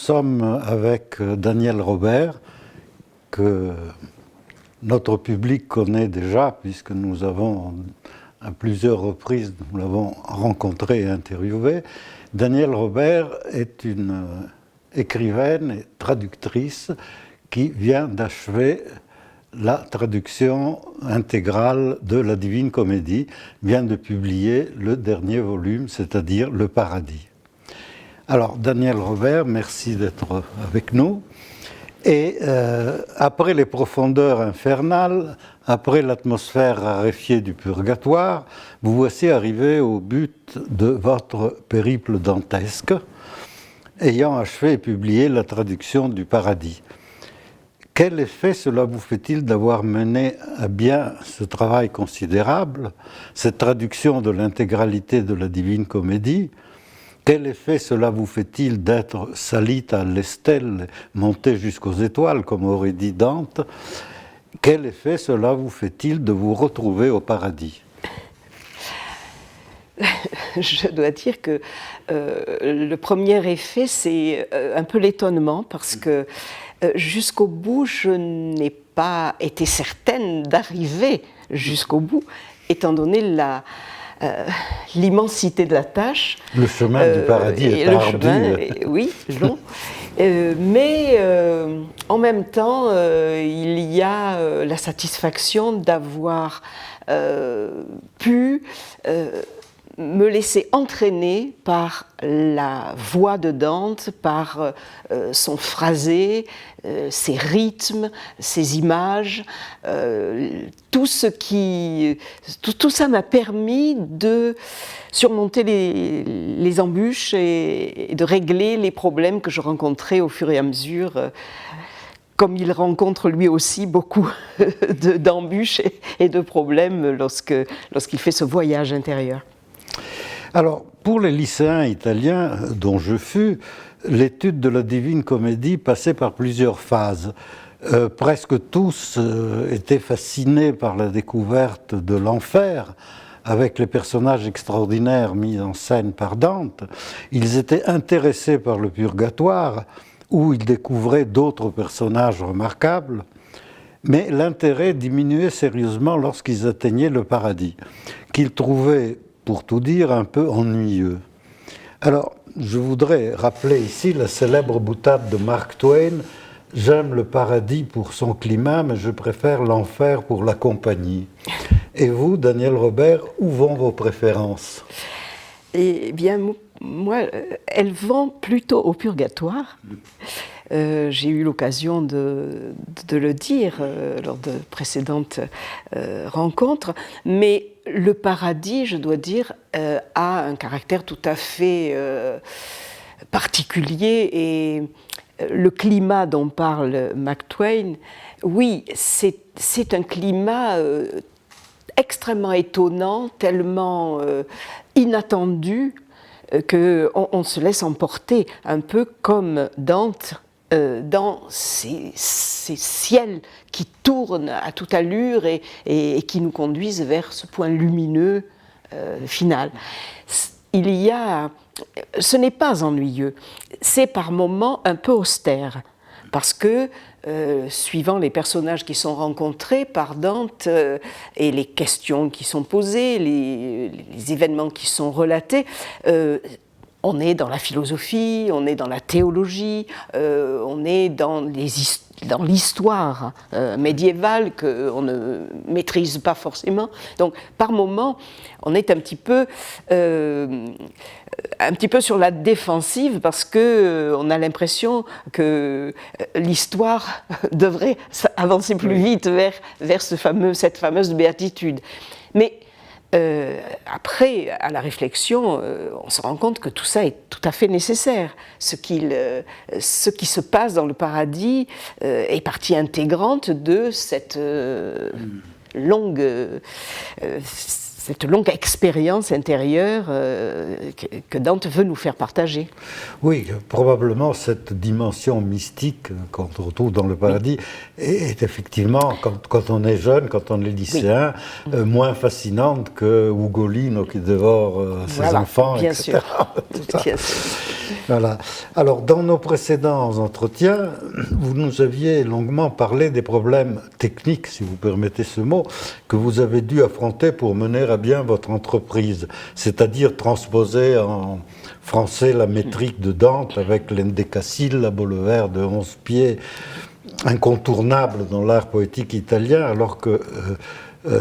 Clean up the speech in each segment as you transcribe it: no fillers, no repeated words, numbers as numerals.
sommes avec Daniel Robert, que notre public connaît déjà, puisque nous avons, à plusieurs reprises, nous l'avons rencontré et interviewé. Daniel Robert est une écrivaine et traductrice qui vient d'achever la traduction intégrale de la Divine Comédie, vient de publier le dernier volume, c'est-à-dire Le Paradis. Alors, Daniel Robert, merci d'être avec nous. Et après les profondeurs infernales, après l'atmosphère raréfiée du purgatoire, vous voici arrivé au but de votre périple dantesque, ayant achevé et publié la traduction du Paradis. Quel effet cela vous fait-il d'avoir mené à bien ce travail considérable, cette traduction de l'intégralité de la Divine Comédie? Quel effet cela vous fait-il d'être salita all'estelle, monté jusqu'aux étoiles, comme aurait dit Dante? Quel effet cela vous fait-il de vous retrouver au paradis? Je dois dire que le premier effet, c'est un peu l'étonnement, parce que jusqu'au bout, je n'ai pas été certaine d'arriver jusqu'au bout, étant donné l'immensité de la tâche. Le chemin du paradis est ardu. Oui, long. Mais en même temps, il y a la satisfaction d'avoir pu me laisser entraîner par la voix de Dante, par son phrasé, ses rythmes, ses images, tout ça m'a permis de surmonter les embûches et de régler les problèmes que je rencontrais au fur et à mesure, comme il rencontre lui aussi beaucoup d'embûches et de problèmes lorsqu'il fait ce voyage intérieur. Alors, pour les lycéens italiens dont je fus, l'étude de la Divine Comédie passait par plusieurs phases. Presque tous étaient fascinés par la découverte de l'enfer, avec les personnages extraordinaires mis en scène par Dante. Ils étaient intéressés par le purgatoire, où ils découvraient d'autres personnages remarquables. Mais l'intérêt diminuait sérieusement lorsqu'ils atteignaient le paradis, qu'ils trouvaient, pour tout dire, un peu ennuyeux. Alors, je voudrais rappeler ici la célèbre boutade de Mark Twain: « J'aime le paradis pour son climat, mais je préfère l'enfer pour la compagnie. » Et vous, Daniel Robert, où vont vos préférences? Eh bien, moi, elles vont plutôt au purgatoire. J'ai eu l'occasion de le dire lors de précédentes rencontres, mais le paradis, je dois dire, a un caractère tout à fait particulier, et le climat dont parle Mark Twain, oui, c'est un climat extrêmement étonnant, tellement inattendu, qu'on se laisse emporter, un peu comme Dante dans ces ciels qui tournent à toute allure et qui nous conduisent vers ce point lumineux final. Ce n'est pas ennuyeux, c'est par moments un peu austère, parce que suivant les personnages qui sont rencontrés par Dante et les questions qui sont posées, les événements qui sont relatés, on est dans la philosophie, on est dans la théologie, on est dans l'histoire médiévale qu'on ne maîtrise pas forcément. Donc, par moments, on est un petit peu sur la défensive, parce qu'on a l'impression que l'histoire devrait avancer plus vite vers cette fameuse béatitude. Mais après, à la réflexion, on se rend compte que tout ça est tout à fait nécessaire. Ce qui se passe dans le paradis est partie intégrante de cette longue expérience intérieure que Dante veut nous faire partager. Oui, probablement cette dimension mystique qu'on retrouve dans le paradis est effectivement, quand on est jeune, quand on est lycéen, moins fascinante que Ugolino qui dévore ses enfants, bien etc. Sûr. Bien sûr. Voilà. Alors, dans nos précédents entretiens, vous nous aviez longuement parlé des problèmes techniques, si vous permettez ce mot, que vous avez dû affronter pour mener à bien votre entreprise, c'est-à-dire transposer en français la métrique de Dante avec l'endécasyllabe, le vers de 11 pieds, incontournable dans l'art poétique italien, alors que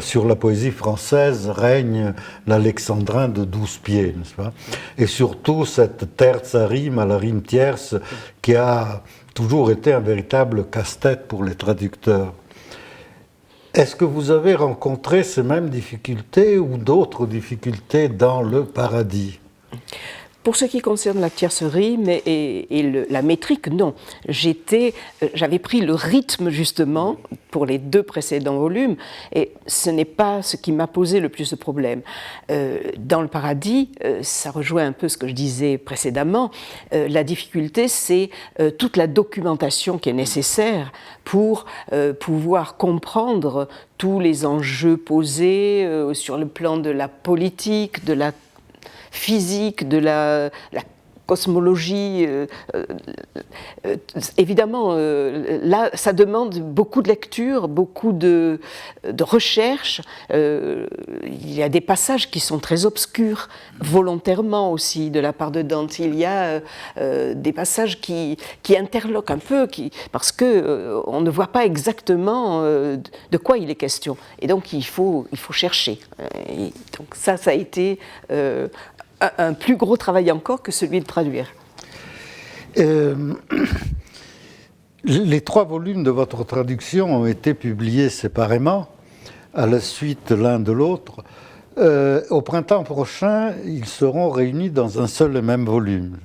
sur la poésie française règne l'alexandrin de 12 pieds, n'est-ce pas? Et surtout cette terza rime à la rime tierce qui a toujours été un véritable casse-tête pour les traducteurs. Est-ce que vous avez rencontré ces mêmes difficultés ou d'autres difficultés dans le paradis? Pour ce qui concerne la tiercerie la métrique, non. J'avais pris le rythme justement pour les 2 précédents volumes et ce n'est pas ce qui m'a posé le plus de problèmes. Dans le paradis, ça rejoint un peu ce que je disais précédemment, la difficulté c'est toute la documentation qui est nécessaire pour pouvoir comprendre tous les enjeux posés sur le plan de la politique, de la physique, de la cosmologie. Évidemment, là, ça demande beaucoup de lecture, beaucoup de recherche. Il y a des passages qui sont très obscurs, volontairement aussi, de la part de Dante. Il y a des passages qui interloquent un peu, parce qu'on ne voit pas exactement de quoi il est question. Et donc, il faut chercher. Et donc ça a été un plus gros travail encore que celui de traduire. Les 3 volumes de votre traduction ont été publiés séparément, à la suite l'un de l'autre. Au printemps prochain, ils seront réunis dans un seul et même volume.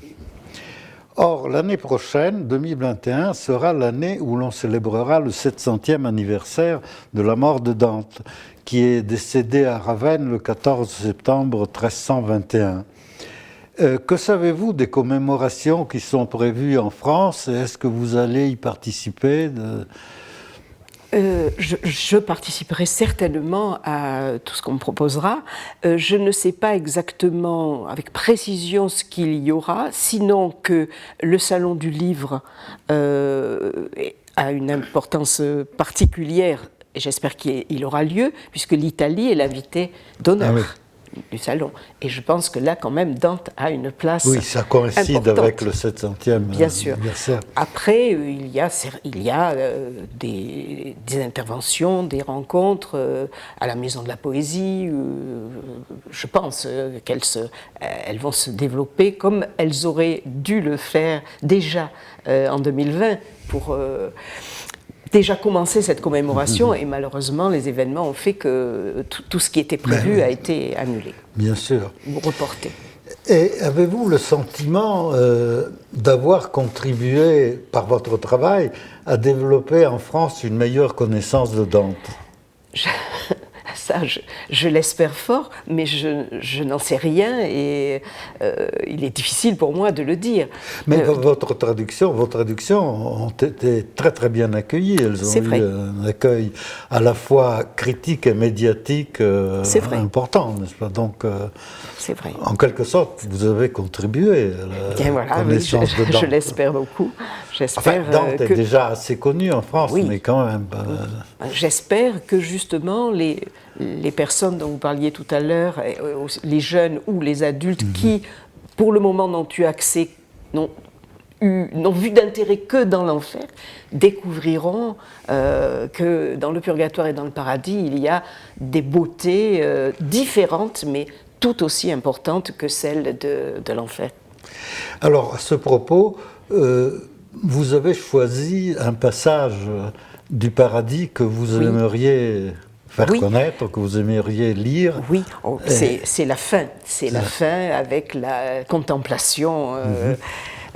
Or, l'année prochaine, 2021, sera l'année où l'on célébrera le 700e anniversaire de la mort de Dante, qui est décédé à Ravenne le 14 septembre 1321. Que savez-vous des commémorations qui sont prévues en France? Est-ce que vous allez y participer? Je participerai certainement à tout ce qu'on me proposera. Je ne sais pas exactement avec précision ce qu'il y aura, sinon que le Salon du Livre a une importance particulière, et j'espère qu'il aura lieu, puisque l'Italie est l'invité d'honneur. Ah oui. Du salon. Et je pense que là, quand même, Dante a une place importante. Oui, ça coïncide avec le 700e Bien sûr. anniversaire. Après, il y a des interventions, des rencontres à la Maison de la Poésie. Je pense qu'elles vont se développer comme elles auraient dû le faire déjà en 2020 pour... déjà commencé cette commémoration et malheureusement les événements ont fait que tout ce qui était prévu a été annulé. Bien sûr. Ou reporté. Et avez-vous le sentiment d'avoir contribué par votre travail à développer en France une meilleure connaissance de Dante? Ça, je l'espère fort, mais je n'en sais rien et il est difficile pour moi de le dire. Mais vos traductions ont été très très bien accueillies. Elles ont eu un accueil à la fois critique et médiatique important, n'est-ce pas? Donc, c'est vrai. En quelque sorte, vous avez contribué à la connaissance de Dante. Je l'espère beaucoup. Enfin, Dante est déjà assez connu en France, mais quand même... J'espère que justement les personnes dont vous parliez tout à l'heure, les jeunes ou les adultes qui, pour le moment, n'ont eu accès, n'ont vu d'intérêt que dans l'enfer, découvriront que dans le purgatoire et dans le paradis, il y a des beautés différentes, mais tout aussi importantes que celles de l'enfer. Alors, à ce propos, vous avez choisi un passage du paradis que vous aimeriez faire connaître, que vous aimeriez lire. Oui, c'est la fin. C'est la fin avec la contemplation,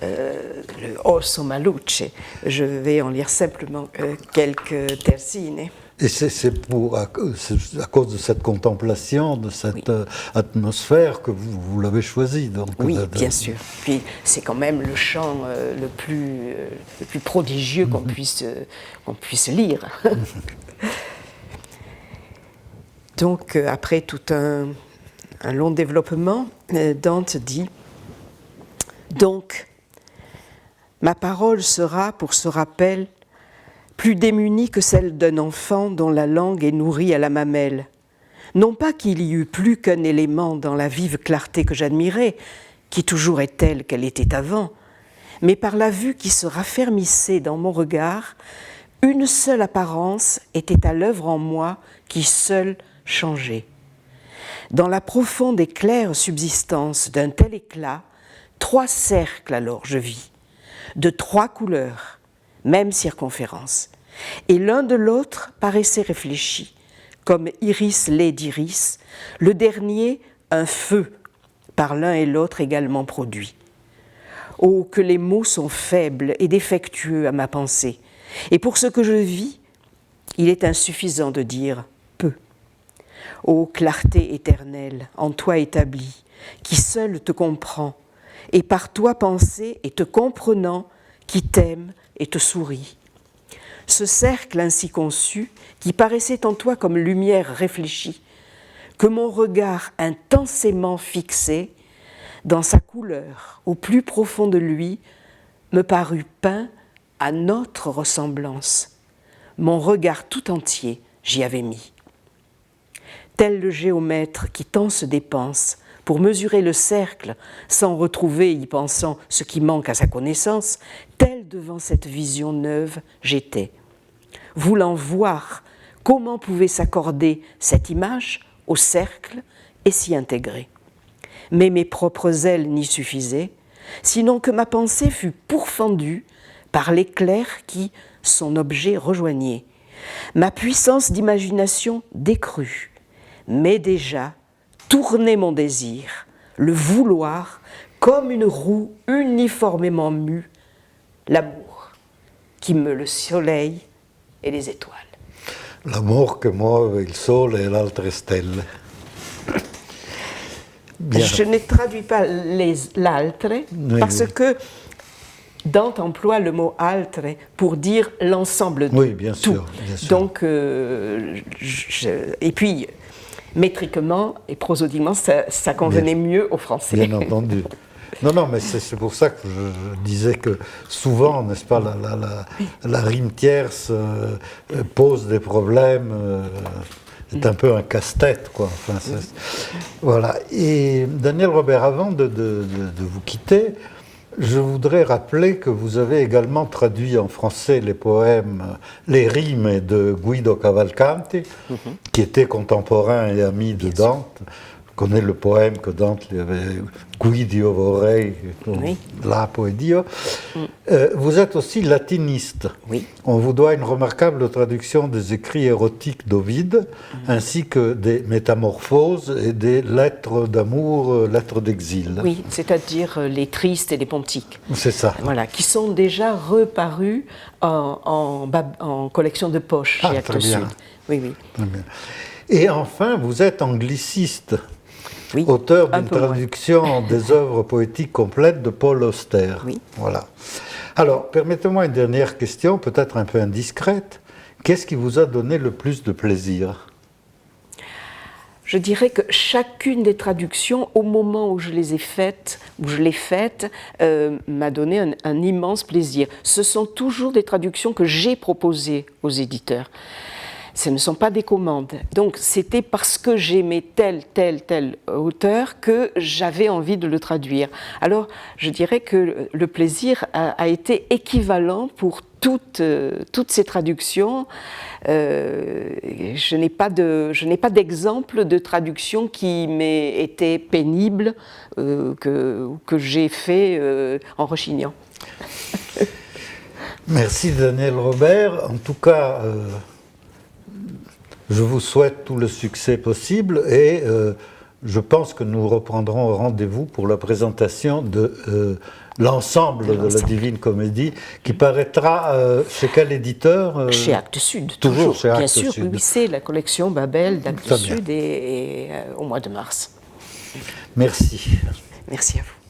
le O Somma Luce. Je vais en lire simplement quelques terzine. Et c'est à cause de cette contemplation, de cette atmosphère que vous l'avez choisi. Donc, oui, bien sûr. Puis c'est quand même le chant le plus prodigieux qu'on puisse lire. Donc, après tout un long développement, Dante dit Donc, ma parole sera, pour ce rappel, plus démunie que celle d'un enfant dont la langue est nourrie à la mamelle. Non pas qu'il y eût plus qu'un élément dans la vive clarté que j'admirais, qui toujours est telle qu'elle était avant, mais par la vue qui se raffermissait dans mon regard, une seule apparence était à l'œuvre en moi qui seule changeait. Dans la profonde et claire subsistance d'un tel éclat, 3 cercles alors je vis, de 3 couleurs, même circonférence, et l'un de l'autre paraissait réfléchi, comme iris lait d'iris, le dernier un feu, par l'un et l'autre également produit. Oh, que les mots sont faibles et défectueux à ma pensée, et pour ce que je vis, il est insuffisant de dire peu. Ô clarté éternelle, en toi établie, qui seule te comprend, et par toi pensée et te comprenant, qui t'aime et te sourit. Ce cercle ainsi conçu, qui paraissait en toi comme lumière réfléchie, que mon regard intensément fixé, dans sa couleur, au plus profond de lui, me parut peint à notre ressemblance. Mon regard tout entier j'y avais mis. Tel le géomètre qui tant se dépense pour mesurer le cercle sans retrouver, y pensant, ce qui manque à sa connaissance, tel devant cette vision neuve j'étais. Voulant voir comment pouvait s'accorder cette image au cercle et s'y intégrer. Mais mes propres ailes n'y suffisaient, sinon que ma pensée fut pourfendue par l'éclair qui son objet rejoignait. Ma puissance d'imagination décrut, mais déjà tournait mon désir, le vouloir, comme une roue uniformément mue, l'amour qui meut le soleil et les étoiles. L'amor che muove il sole e l'altre stelle. Bien. Je ne traduis pas l'altre parce que Dante emploie le mot altre pour dire l'ensemble de tout. Oui, bien sûr. Bien sûr. Donc, et puis, métriquement et prosodiquement, ça convenait mieux au français. Bien entendu. Non, mais c'est pour ça que je disais que souvent, n'est-ce pas, la rime tierce pose des problèmes. C'est un peu un casse-tête, quoi. Enfin, voilà. Et Daniel Robert, avant de vous quitter, je voudrais rappeler que vous avez également traduit en français les poèmes, les rimes de Guido Cavalcanti, qui était contemporain et ami de Dante. Je connais le poème que Dante lui avait, Guidio vorrei, la poedio. Vous êtes aussi latiniste. Oui. On vous doit une remarquable traduction des écrits érotiques d'Ovide, ainsi que des métamorphoses et des lettres d'amour, lettres d'exil. Oui, c'est-à-dire les tristes et les pontiques. C'est ça. Voilà, qui sont déjà reparus en collection de poche chez Actes Sud. Oui, oui. Très bien. Et enfin, vous êtes angliciste. Oui, auteur d'une traduction des œuvres poétiques complètes de Paul Auster. Oui. Voilà. Alors, permettez-moi une dernière question, peut-être un peu indiscrète. Qu'est-ce qui vous a donné le plus de plaisir ? Je dirais que chacune des traductions, au moment où je les ai faites, m'a donné un immense plaisir. Ce sont toujours des traductions que j'ai proposées aux éditeurs. Ce ne sont pas des commandes. Donc c'était parce que j'aimais tel auteur que j'avais envie de le traduire. Alors je dirais que le plaisir a été équivalent pour toutes ces traductions. Je n'ai pas d'exemple de traduction qui m'ait été pénible, que j'ai fait en rechignant. Merci Daniel Robert. En tout cas, je vous souhaite tout le succès possible et je pense que nous reprendrons rendez-vous pour la présentation de l'ensemble de la Divine Comédie qui paraîtra chez quel éditeur Chez Actes Sud. Toujours chez Actes Sud. Bien sûr, oui, c'est la collection Babel d'Actes Sud et au mois de mars. Merci. Merci à vous.